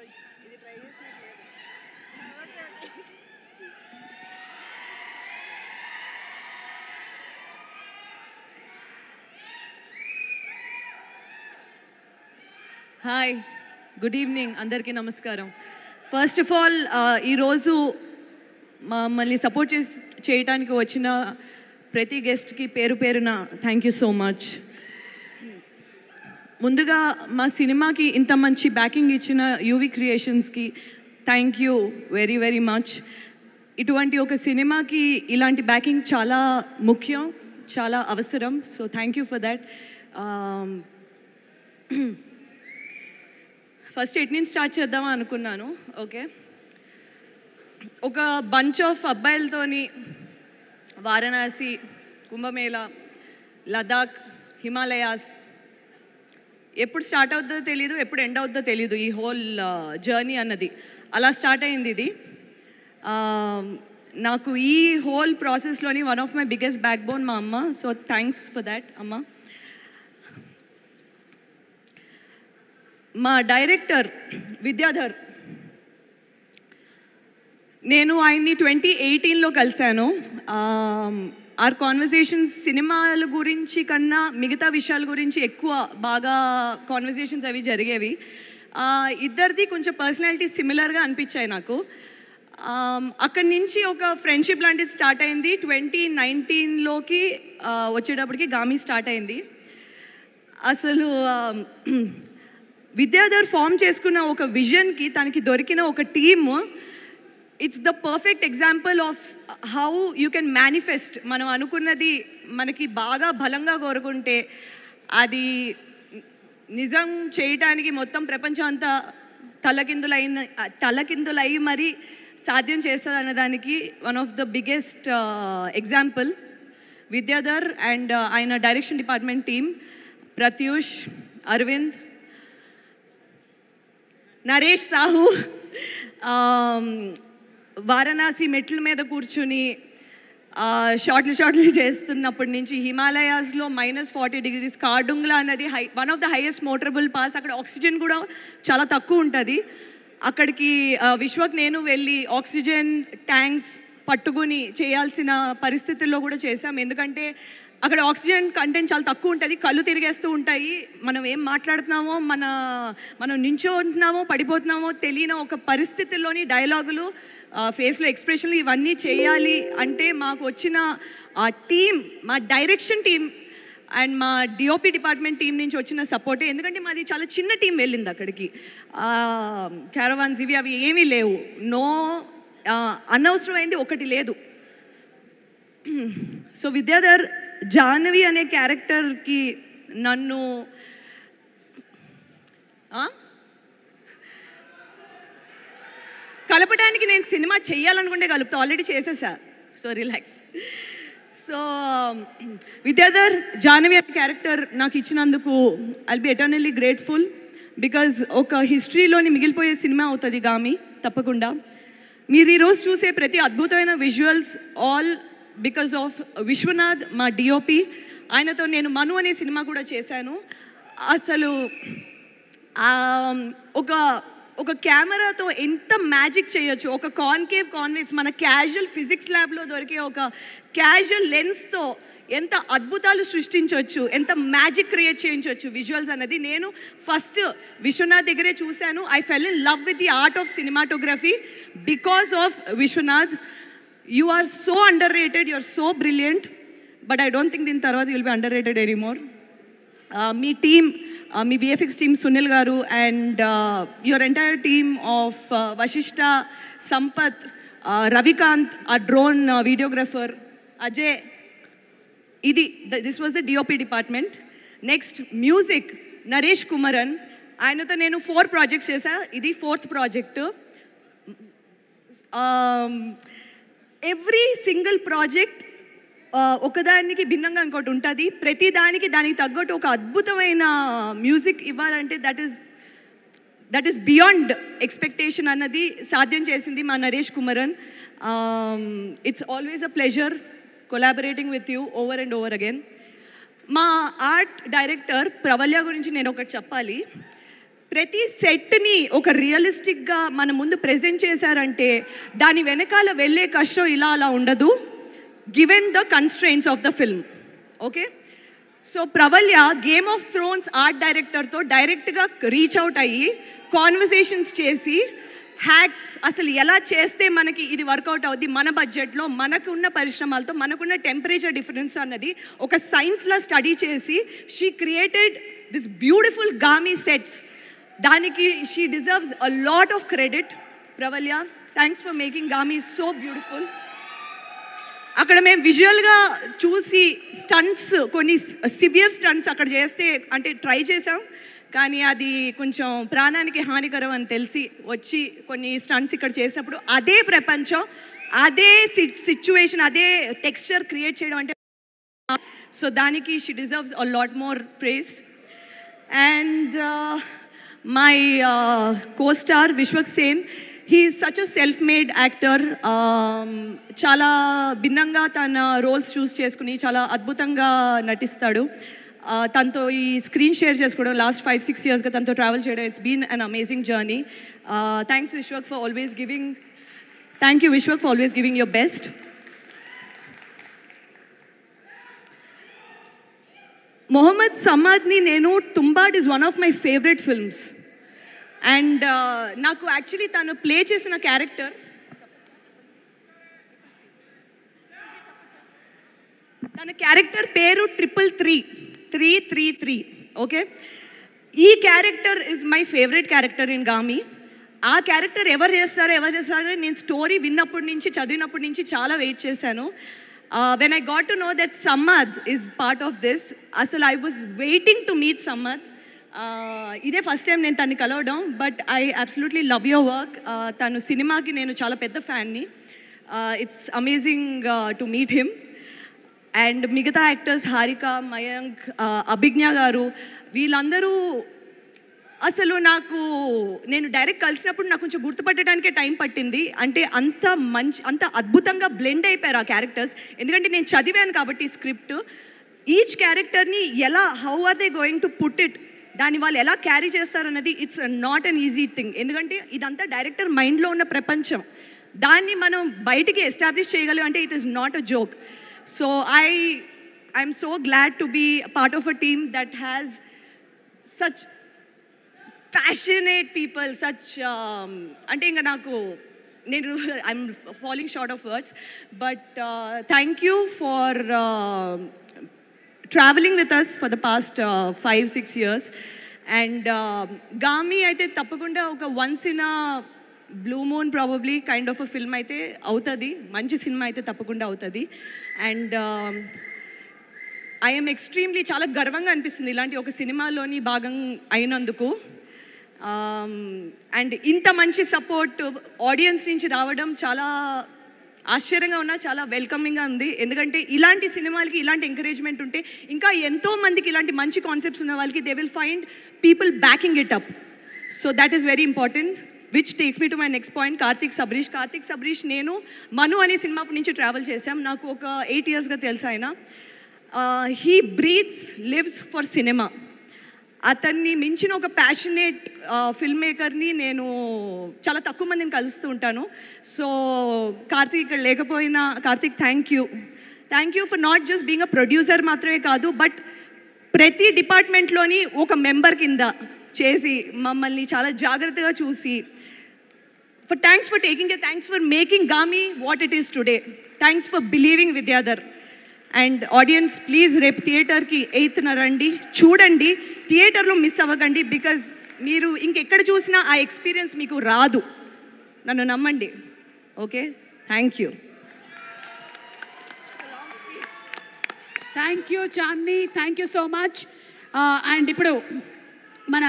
ఇది try చేసినట్లేదు. Hi, good evening, అందరికీ నమస్కారం. ఫస్ట్ ఆఫ్ ఆల్ ఈరోజు మమ్మల్ని సపోర్ట్ చేయడానికి వచ్చిన ప్రతి గెస్ట్కి పేరు పేరున థ్యాంక్ యూ సో మచ్. ముందుగా మా సినిమాకి ఇంత మంచి బ్యాకింగ్ ఇచ్చిన యూవి క్రియేషన్స్కి thank you very very much. ఇటువంటి ఒక సినిమాకి ఇలాంటి బ్యాకింగ్ చాలా ముఖ్యం, చాలా అవసరం. So thank you for that. First at నుంచి స్టార్ట్ చేద్దామా అనుకున్నాను. ఓకే, ఒక బంచ్ ఆఫ్ అబ్బాయిలతోని వారణాసి, కుంభమేళా, లదాఖ్, హిమాలయాస్, ఎప్పుడు స్టార్ట్ అవుతుందో తెలీదు, ఎప్పుడు ఎండ్ అవుతుందో తెలీదు ఈ హోల్ జర్నీ అన్నది. అలా స్టార్ట్ అయింది ఇది. నాకు ఈ హోల్ ప్రాసెస్లోని one of my biggest back bone మా అమ్మ. సో థ్యాంక్స్ ఫర్ దాట్ అమ్మ. మా డైరెక్టర్ విద్యాధర్, నేను ఆయన్ని 2018లో కలిశాను. ఆర్ కాన్వర్జేషన్స్ సినిమాల గురించి కన్నా మిగతా విషయాల గురించి ఎక్కువ బాగా కాన్వర్జేషన్స్ అవి జరిగేవి. ఇద్దరిది కొంచెం పర్సనాలిటీ సిమిలర్గా అనిపించాయి నాకు. అక్కడి నుంచి ఒక ఫ్రెండ్షిప్ లాంటిది స్టార్ట్ అయింది. 2019లోకి వచ్చేటప్పటికి గామి స్టార్ట్ అయింది. అసలు విద్యాధర్ ఫామ్ చేసుకున్న ఒక విజన్కి తనకి దొరికిన ఒక team, it's the perfect example of how you can manifest. మనం అనుకున్నది మనకి బాగా బలంగా కోరుకుంటే అది నిజం చేయటానికి మొత్తం ప్రపంచం అంతా తలకిందులై మరి సాధ్యం చేస్తుంది అన్నదానికి one of the biggest example Vidyadhar and ఆయన direction department team, Pratyush, Aravind, Naresh Sahu. Varanasi మెట్ల మీద కూర్చుని షార్ట్లు చేస్తున్నప్పటి నుంచి హిమాలయాస్లో -40 కార్డుంగ్లా అన్నది one of the highest motorable pass. అక్కడ ఆక్సిజన్ కూడా చాలా తక్కువ ఉంటుంది. అక్కడికి విశ్వక్ నేను వెళ్ళి ఆక్సిజన్ ట్యాంక్స్ పట్టుకుని చేయాల్సిన పరిస్థితుల్లో కూడా చేశాం. ఎందుకంటే అక్కడ ఆక్సిజన్ కంటెంట్ చాలా తక్కువ ఉంటుంది, కళ్ళు తిరిగేస్తూ ఉంటాయి. మనం ఏం మాట్లాడుతున్నామో మనం నించో ఉంటున్నామో పడిపోతున్నామో తెలియని ఒక పరిస్థితుల్లోని డైలాగులు, ఫేస్లో ఎక్స్ప్రెషన్లు ఇవన్నీ చేయాలి అంటే మాకు వచ్చిన ఆ టీం, మా డైరెక్షన్ టీం అండ్ మా డిఓపి డిపార్ట్మెంట్ టీం నుంచి వచ్చిన సపోర్టే. ఎందుకంటే మాది చాలా చిన్న టీం వెళ్ళింది అక్కడికి. క్యారవాన్స్ ఇవి అవి ఏమీ లేవు. అనవసరమైంది ఒకటి లేదు. సో విద్యాధర్ జాహ్నవి అనే క్యారెక్టర్కి నన్ను కలపడానికి నేను సినిమా చెయ్యాలనుకుంటే కలుపుతా, ఆల్రెడీ చేసేసా. So relax. So Vidyadhar Jahnavi అనే క్యారెక్టర్ నాకు ఇచ్చినందుకు I'll be eternally grateful. Because ఒక హిస్టరీలోని మిగిలిపోయే సినిమా అవుతుంది గామి, తప్పకుండా. మీరు ఈరోజు చూసే ప్రతి అద్భుతమైన visuals all because of Vishwanath, మా డిఓపి. ఆయనతో నేను మను అనే సినిమా కూడా చేశాను. అసలు ఒక కెమెరాతో ఎంత మ్యాజిక్ చేయొచ్చు. ఒక కాన్కేవ్ కాన్వెక్స్, మన క్యాజువల్ ఫిజిక్స్ ల్యాబ్లో దొరికే ఒక క్యాజువల్ లెన్స్తో ఎంత అద్భుతాలు సృష్టించవచ్చు, ఎంత మ్యాజిక్ క్రియేట్ చేయించవచ్చు విజువల్స్ అన్నది నేను ఫస్ట్ విశ్వనాథ్ దగ్గరే చూశాను. I fell in love with the art of cinematography because of Vishwanath. You are so underrated, you are so brilliant, but I don't think దీని తర్వాత you will be underrated anymore. మీ team, మీ VFX team Sunil garu and your entire team of Vashishta, Sampath, Ravikanth, ఆ drone videographer, Ajay, this was the DOP department. Next music, Naresh Kumaran. ఆయనతో నేను 4 projects చేశా, ఇది 4th project. Every single project ఒకదానికి భిన్నంగా ఇంకోటి ఉంటుంది. ప్రతి దానికి తగ్గట్టు ఒక అద్భుతమైన మ్యూజిక్ ఇవ్వాలంటే దట్ ఈస్ బియాండ్ ఎక్స్పెక్టేషన్ అన్నది సాధ్యం చేసింది మా Naresh Kumaran. It's always a pleasure collaborating with you over and over again. మా ఆర్ట్ డైరెక్టర్ ప్రవల్య గురించి నేను ఒకటి చెప్పాలి. ప్రతి సెట్ని ఒక రియలిస్టిక్గా మన ముందు ప్రజెంట్ చేశారంటే దాని వెనకాల వెళ్ళే కష్టం ఇలా అలా ఉండదు, given the constraints of the film. Okay, so Pravalya Game of Thrones art డైరెక్టర్తో డైరెక్ట్గా రీచ్ అవుట్ అయ్యి కాన్వర్సేషన్స్ చేసి హ్యాక్స్ అసలు ఎలా చేస్తే మనకి ఇది వర్కౌట్ అవుద్ది, మన బడ్జెట్లో మనకున్న పరిశ్రమలతో మనకున్న టెంపరేచర్ డిఫరెన్స్ అన్నది ఒక సైన్స్లా స్టడీ చేసి she created this beautiful Gaami sets. దానికి she deserves a lot of credit. Pravalya, thanks for making Gaami so beautiful. అక్కడ మేము విజువల్గా చూసి స్టంట్స్, కొన్ని సివియర్ స్టంట్స్ అక్కడ చేస్తే అంటే ట్రై చేసాం, కానీ అది కొంచెం ప్రాణానికి హానికరం అని తెలిసి వచ్చి కొన్ని స్టంట్స్ ఇక్కడ చేసినప్పుడు అదే ప్రపంచం, అదే సిచ్యువేషన్, అదే టెక్స్చర్ క్రియేట్ చేయడం అంటే, సో దానికి she deserves a lot more praise. And my co-star Vishwak Sen, he is such a self made actor. చాలా భిన్నంగా తన రోల్స్ చూస్ చేసుకుని చాలా అద్భుతంగా నటిస్తాడు. తనతో ఈ స్క్రీన్ షేర్ చేసుకోవడం లాస్ట్ 5-6 yearsగా తనతో ట్రావెల్ చేయడం, it's been an amazing journey. Thanks Vishwak for always giving, thank you Vishwak for always giving your best. Mohammad సమాద్ని నేను Tumbbad is one of my favourite films. And నాకు యాక్చువల్లీ తను ప్లే చేసిన క్యారెక్టర్, తన క్యారెక్టర్ పేరు 333. ఓకే, ఈ character is my favourite character in Gaami. ఆ character ఎవరు చేస్తారో నేను స్టోరీ విన్నప్పటి నుంచి, చదివినప్పటి నుంచి చాలా వెయిట్ చేశాను. When I got to know that Samad is part of this, అసలు I was waiting to meet Samad. ఇదే ఫస్ట్ టైం నేను తన్ని కలవడం, but I absolutely love your work. తను సినిమాకి నేను చాలా పెద్ద ఫ్యాన్ని. It's amazing to meet him. And మిగతా యాక్టర్స్ హారిక, మయాంక్, అభిజ్ఞ గారు, వీళ్ళందరూ అసలు నేను డైరెక్ట్ కలిసినప్పుడు నాకు కొంచెం గుర్తుపట్టడానికే టైం పట్టింది. అంటే అంత అద్భుతంగా బ్లెండ్ అయిపోయారు ఆ క్యారెక్టర్స్. ఎందుకంటే నేను చదివాను కాబట్టి స్క్రిప్ట్, ఈచ్ క్యారెక్టర్ని how are they going to put it, దాన్ని వాళ్ళు ఎలా క్యారీ చేస్తారన్నది it's not an easy thing. ఎందుకంటే ఇదంతా డైరెక్టర్ మైండ్లో ఉన్న ప్రపంచం, దాన్ని మనం బయటికి ఎస్టాబ్లిష్ చేయగలం అంటే it is not a joke. So I'm so glad to be part of a team that has such passionate people, such ante inga naku I'm falling short of words, but thank you for traveling with us for the past 5-6 years. And Gami aithe tappakunda oka once in a blue moon probably kind of a film అయితే అవుతుంది, మంచి cinema అయితే తప్పకుండా అవుతుంది. And I'm extremely చాలా గర్వంగా అనిపిస్తుంది ఇలాంటి ఒక సినిమాలోని భాగం అయినందుకు. అండ్ ఇంత మంచి సపోర్ట్ ఆడియన్స్ నుంచి రావడం చాలా ఆశ్చర్యంగా ఉన్నా, చాలా వెల్కమింగ్గా ఉంది. ఎందుకంటే ఇలాంటి సినిమాలకి ఇలాంటి ఎంకరేజ్మెంట్ ఉంటే ఇంకా ఎంతో మందికి ఇలాంటి మంచి కాన్సెప్ట్స్ ఉన్న వాళ్ళకి they will find people backing it up. So that is very important. Which takes me to my next point, Karthik Sabrish నేను మను అనే సినిమా నుంచి ట్రావెల్ చేశాం. నాకు ఒక 8 yearsగా తెలుసు ఆయన. He breathes, lives for cinema. అతన్ని మించిన ఒక ప్యాషనేట్ ఫిల్మ్ మేకర్ని నేను చాలా తక్కువ మందిని కలుస్తూ ఉంటాను. సో కార్తిక్ ఇక్కడ లేకపోయినా, Karthik thank you for not just being a producer మాత్రమే కాదు, బట్ ప్రతి డిపార్ట్మెంట్లోని ఒక మెంబర్ కింద చేసి మమ్మల్ని చాలా జాగ్రత్తగా చూసి, thanks for taking it, thanks for making గామీ what it is today, thanks for believing Vidyadhar. And audience please రేపు థియేటర్కి 8th రండి, చూడండి, థియేటర్లో మిస్ అవ్వకండి. బికాజ్ మీరు ఇంకెక్కడ చూసినా ఆ ఎక్స్పీరియన్స్ మీకు రాదు, నన్ను నమ్మండి. Okay, thank you. Thank you Chandini, thank you so much. And ఇప్పుడు మన